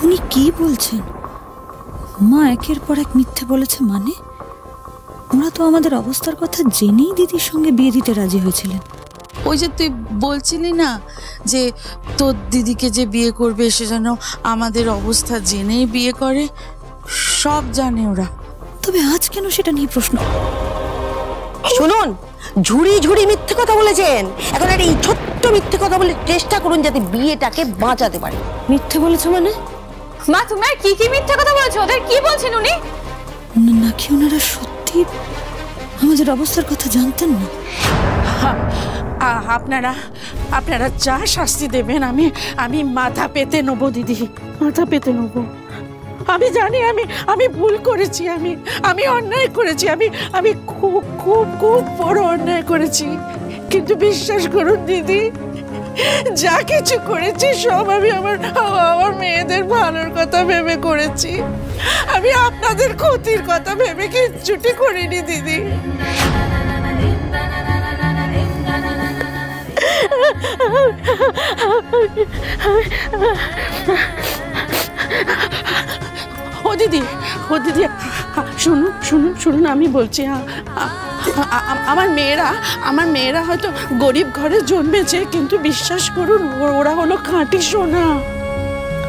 উনি কি বলছেন? মা একের পর এক মিথ্যে বলেছে মানে? ওরা তো আমাদের অবস্থার কথা জেনেই দিদির সঙ্গে বিয়ে দিতে রাজি হয়েছিলেন। ওই যে তুই বলছিলি না যে তোর দিদিকে যে বিয়ে করবে সে যেন আমাদের অবস্থা জেনেই বিয়ে করে, সব জানে ওরা। তবে আজ কেন সেটা নিয়ে প্রশ্ন? শুনুন, ঝুড়ি ঝুড়ি মিথ্যে কথা বলেছেন। এখন এই ছোট্ট মিথ্যে কথা বলে চেষ্টা করুন যাতে বিয়েটাকে বাঁচাতে পারে। মিথ্যে বলেছো মানে? মা তুমি আর কি কি মিথ্যে কথা বলেছো? ওদের কি বলছেন উনি? নাকি ওনারা সত্যি আমাদের অবস্থার কথা জানতেন না? আপনারা যা শাস্তি দেবেন আমি মাথা পেতে নেবো দিদি, মাথা পেতে নেবো। আমি জানি আমি ভুল করেছি, আমি অন্যায় করেছি, আমি খুব খুব খুব বড় অন্যায় করেছি। কিন্তু বিশ্বাস করুন দিদি, যা কিছু করেছি সব আমি আমার মেয়েদের ভালোর কথা ভেবে করেছি। আমি আপনাদের ক্ষতির কথা ভেবে কিচ্ছুটি করিনি দিদি। ও দিদি শুনুন আমি বলছি, আমার মেয়েরা হয়তো গরিব ঘরে জন্মেছে, কিন্তু বিশ্বাস করুন ওরা হলো খাঁটি সোনা,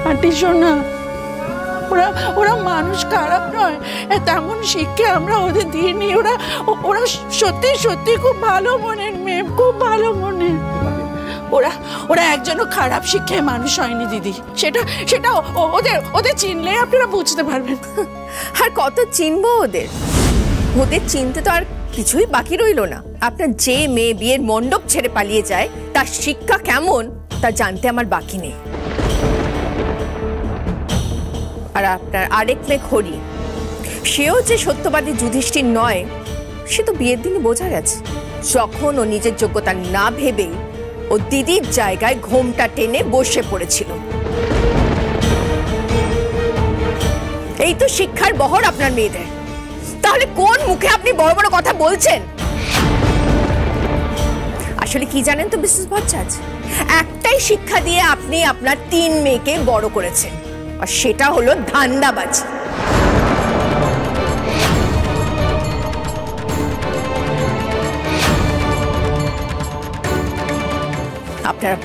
খাঁটি সোনা। ওরা মানুষ খারাপ নয়, তেমন শিক্ষা আমরা ওদের দিইনি। ওরা সত্যি সত্যি খুব ভালো মনের মেয়ে, খুব ভালো মনের। ওরা একজনও খারাপ শিক্ষায় মানুষ হয়নি দিদি। সেটা ওদের চিনলে আপনারা বুঝতে পারবেন। আর কত চিনবো ওদের? ওদের চিনতে তো আর কিছুই বাকি রইল না। আপনার যে মেয়ে বিয়ের মণ্ডপ ছেড়ে পালিয়ে যায় তার শিক্ষা কেমন তা জানতে আমার বাকি নেই। আর আপনার আরেক মেয়ে খড়ি, সেও যে সত্যবাদী যুধিষ্ঠির নয় সে তো বিয়ের দিনে বোঝা গেছে। যখন ও নিজের যোগ্যতা না ভেবেই ও দিদির জায়গায় ঘোমটা টেনে বসে পড়েছিল। এই তো শিক্ষার বহর আপনার মেয়েদের। তাহলে কোন মুখে আপনি বড় বড় কথা বলছেন? আসলে কি জানেন তো মিসেস ভট্টাচার্য, একটাই শিক্ষা দিয়ে আপনি আপনার 3 মেয়েকে বড় করেছেন, আর সেটা হলো ধান্দাবাজি। আপনারা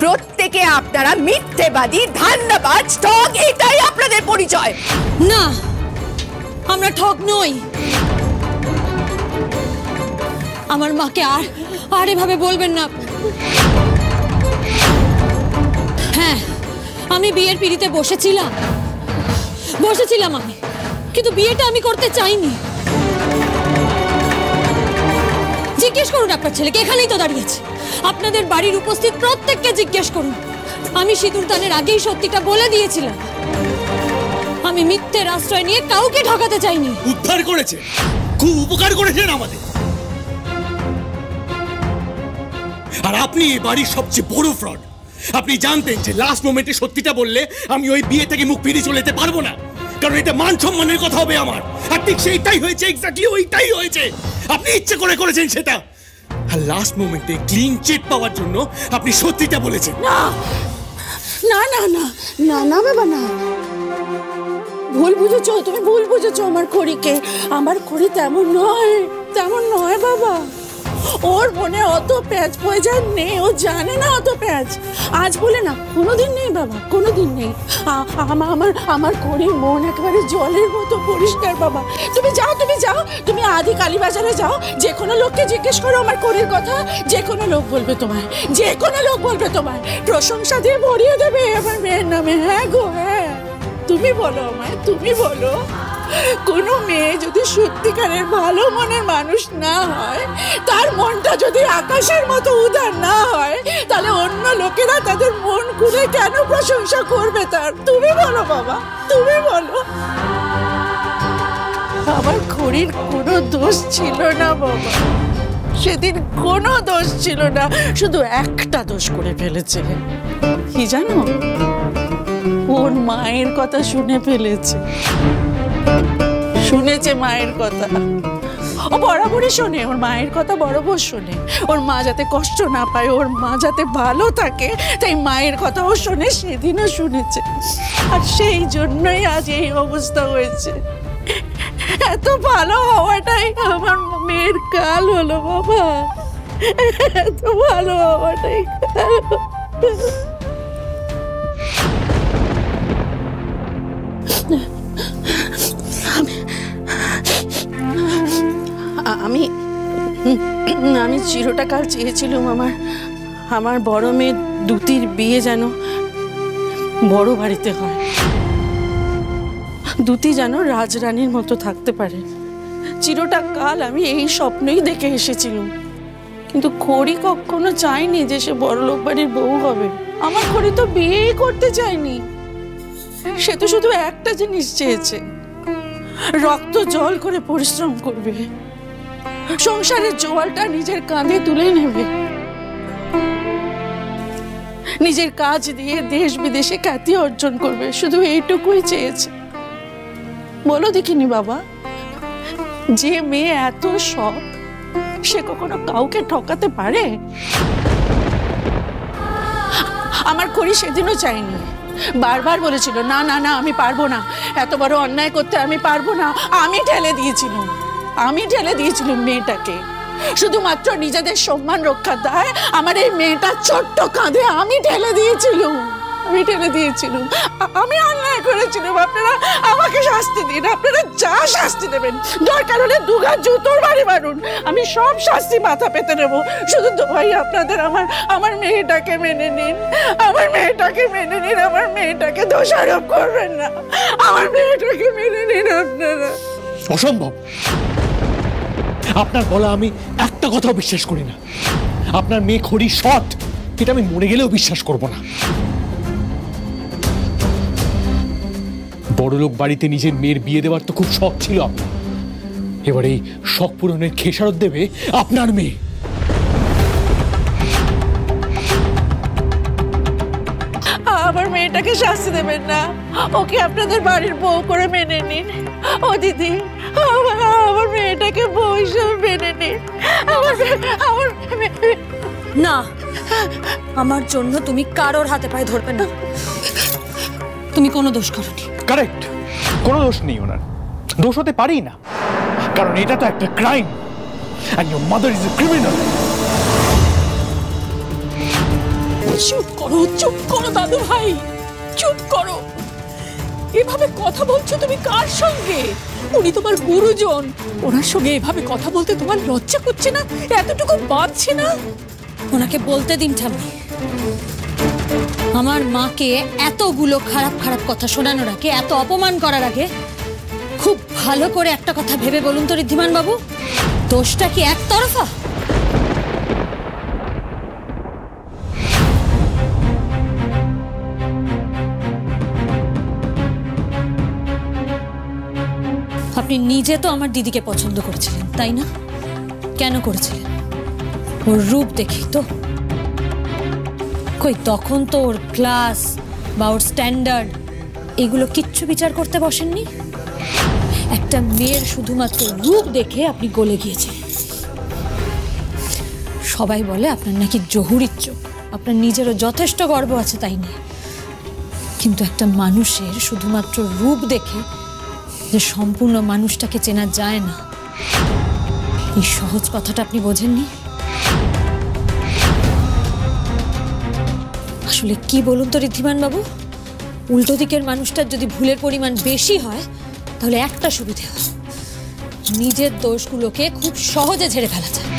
প্রত্যেকে আপনারা মিথ্যেবাদী, ধান্দাবাজ, ঠক, এটাই আপনাদের পরিচয়। না, আমরা ঠক নই। আমার মাকে আর এভাবে বলবেন না। হ্যাঁ, আমি বিয়ের পিড়িতে বসেছিলাম আমি, কিন্তু বিয়েটা আমি করতে চাইনি। জিজ্ঞেস করুন আপনার ছেলেকে, এখানেই তো দাঁড়িয়েছে। আপনাদের বাড়ির উপস্থিত প্রত্যেককে জিজ্ঞেস করুন। আমি সিঁদুর দানের আগেই সত্যিটা বলে দিয়েছিলাম। আমি মিথ্যের আশ্রয় নিয়ে কাউকে ঠকাতে চাইনি। উদ্ধার করেছে, খুব উপকার করেছেন আমাদের। আর আপনি এই বাড়ির সবচেয়ে বড় ফ্রড। আপনি জানতেন যে লাস্ট মোমেন্টে সত্যিটা বললে আমি ওই বিয়ে থেকে মুখ ফিরিয়ে চলে যেতে পারবো না, কারণ এটা মান সম্মানের কথা হবে আমার। আর ঠিক সেইটাই হয়েছে, এক্স্যাক্টলি ওইটাই হয়েছে। আপনি ইচ্ছে করে করেছেন সেটা। আর লাস্ট মোমেন্টে ক্লিন চিট পাওয়ার জন্য আপনি সত্যিটা বলেছেন। না না না না না না বাবা, না, ভুল বুঝেছো তুমি, ভুল বুঝেছো আমার খড়িকে। আমার খড়ি তেমন নয় বাবা। ওর মনে অত প্যাঁচ পয়জান নেই, ও জানে না অত প্যাঁচ। আজ বলে না, কোনোদিন নেই বাবা, কোনোদিন নেই। আমার খড়ির মন একেবারে জলের মতো পরিষ্কার বাবা। তুমি যাও, তুমি আদি কালীবাজারে যাও, যে কোনো লোককে জিজ্ঞেস করো আমার খড়ির কথা, যে কোনো লোক বলবে তোমায়, প্রশংসা দিয়ে ভরিয়ে দেবে আমার মেয়ের নামে। হ্যাঁ গো, হ্যাঁ, তুমি বলো আমায়, তুমি বলো, কোনো মেয়ে যদি সত্যিকারের ভালো মনের মানুষ না হয়, তার মনটা যদি আকাশের মতো উদার না হয়, তাহলে অন্য লোকেরা তাদের মন খুলে কেন প্রশংসা করবে তার? তুমি বলো বাবা, তুমি বলো। আমার খড়ির কোনো দোষ ছিল না বাবা, সেদিন কোনো দোষ ছিল না, শুধু একটা দোষ করে ফেলেছে। কি জানো? ওর মায়ের কথা শুনে ফেলেছে, শুনেছে মায়ের কথা। ও বরাবরই শোনে, ওর মায়ের কথা বরাবর শোনে। ওর মা যাতে কষ্ট না পায়, ওর মা যাতে ভালো থাকে, তাই মায়ের কথাও শোনে, সেদিনও শুনেছে। আর সেই জন্যই আজ এই অবস্থা হয়েছে। এত ভালো হওয়াটাই আমার মেয়ের কাল হলো বাবা, এত ভালো হওয়াটাই কাল। আমি আমি চিরটা কাল চেয়েছিলাম আমার বড় মেয়ে দুতির বিয়ে যেন বড় বাড়িতে হয়, দুতি যেন রাজরানীর মতো থাকতে পারে। চিরটা কাল আমি এই স্বপ্নই দেখে এসেছিলাম, কিন্তু খড়ি কখনো চাইনি যে সে বড়লোক বাড়ির বউ হবে। আমার খড়ি তো বিয়েই করতে চায়নি, সে তো শুধু একটা জিনিস চেয়েছে, রক্ত জল করে পরিশ্রম করবে, সংসারের জোয়ালটা নিজের কাঁধে তুলে নেবে, নিজের কাজ দিয়ে দেশ বিদেশে খ্যাতি অর্জন করবে, শুধু এইটুকুই চেয়েছে। বলো দেখিনি বাবা, যে মেয়ে এত সৎ সে কখনো কাউকে ঠকাতে পারে? আমার খড়ি সেদিনও চাইনি, বারবার বলেছিল না না না আমি পারবো না, এত বড় অন্যায় করতে আমি পারবো না। আমি ঠেলে দিয়েছিলাম মেয়েটাকে, শুধুমাত্র নিজেদের সম্মান রক্ষার দায় আমার এই মেয়েটার ছোট্ট কাঁধে আমি ঠেলে দিয়েছিলাম। আমি অন্যায় করেছিলাম, আপনারা আমাকে শাস্তি দিন, আপনারা যা শাস্তি দেবেন, দরকার হলে দুঘা জুতোর বাড়ি মারুন, আমি সব শাস্তি মাথা পেতে নেব। শুধু দোহাই আপনাদের আমার মেয়েটাকে মেনে নিন, আমার মেয়েটাকে দোষারোপ করবেন না, আমার মেয়েটাকে মেনে নিন আপনারা। অসম্ভব, আপনার বলা আমি একটা কথাও বিশ্বাস করি না। আপনার মেয়ে খড়ি সৎ, এটা আমি মরে গেলেও বিশ্বাস করব না। বড়লোক বাড়িতে নিজের মেয়ের বিয়ে দেওয়ার তো খুব শখ ছিল আপনার, এবার এই শখ পূরণের খেসারত দেবে আপনার মেয়ে। আমার মেয়েটাকে শাস্তি দেবেন না, ওকে আপনাদের বাড়ির বউ করে মেনে নিন। ও দিদি, আমার মেয়েটাকে বউ হিসেবে মেনে নিন। না, আমার জন্য তুমি কারোর হাতে পায়ে ধরবে না। তুমি কোনো দোষ করোনি। কারেক্ট, কোনো দোষ নেই ওনার, দোষ হতে পারেই না, কারণ এটা তো একটা crime, and your mother is a criminal. চুপ করো দাদু ভাই, চুপ করো। এভাবে কথা বলছো তুমি কার সঙ্গে? উনি তোমার গুরুজন, ওনার সঙ্গে এভাবে কথা বলতে তোমার লজ্জা করছে না? এতটুকু বাঁচছে না? ওনাকে বলতে দিন ঠাম্মি, আমার মাকে এতগুলো খারাপ খারাপ কথা শোনানোর আগে, এত অপমান করার আগে খুব ভালো করে একটা কথা ভেবে বলুন তো ঋদ্ধিমান বাবু, দোষটা কি একতরফা? আপনি নিজে তো আমার দিদিকে পছন্দ করেছিলেন, তাই না? কেন করেছিলেন? ওর রূপ দেখি তো। কই তখন তো ওর ক্লাস বা ওর স্ট্যান্ডার্ড এগুলো কিচ্ছু বিচার করতে বসেননি। একটা মেয়ের শুধুমাত্র রূপ দেখে আপনি গলে গিয়েছেন। সবাই বলে আপনার নাকি জহুরির চোখ, আপনার নিজেরও যথেষ্ট গর্ব আছে তাই নিয়ে, কিন্তু একটা মানুষের শুধুমাত্র রূপ দেখে যে সম্পূর্ণ মানুষটাকে চেনা যায় না, এই সহজ কথাটা আপনি বোঝেননি। আসলে কি বলুন তো ঋদ্ধিমান বাবু, উল্টো দিকের মানুষটার যদি ভুলের পরিমাণ বেশি হয় তাহলে একটা সুবিধে হয়, নিজের দোষগুলোকে খুব সহজে ঝেড়ে ফেলা যায়।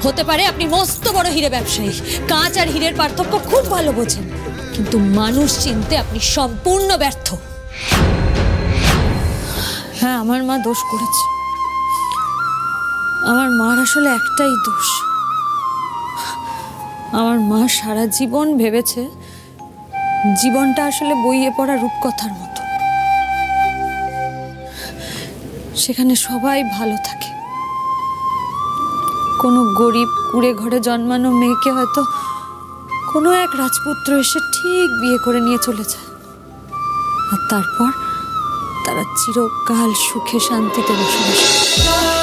হতে পারে আপনি মস্ত বড় হিরে ব্যবসায়ী, কাঁচ আর হীরের পার্থক্য খুব ভালো বোঝেন, কিন্তু মানুষ চিনতে আপনি সম্পূর্ণ ব্যর্থ। হ্যাঁ, আমার মা দোষ করেছে। আমার মার আসলে একটাই দোষ, আমার মা সারা জীবন ভেবেছে জীবনটা আসলে বইয়ে পড়া রূপকথার মতো, সেখানে সবাই ভালো থাকে। কোনো গরিব কুড়ে ঘরে জন্মানো মেয়েকে হয়তো কোনো এক রাজপুত্র এসে ঠিক বিয়ে করে নিয়ে চলে যায়, আর তারপর তারা চিরকাল সুখে শান্তিতে বসবাস করে।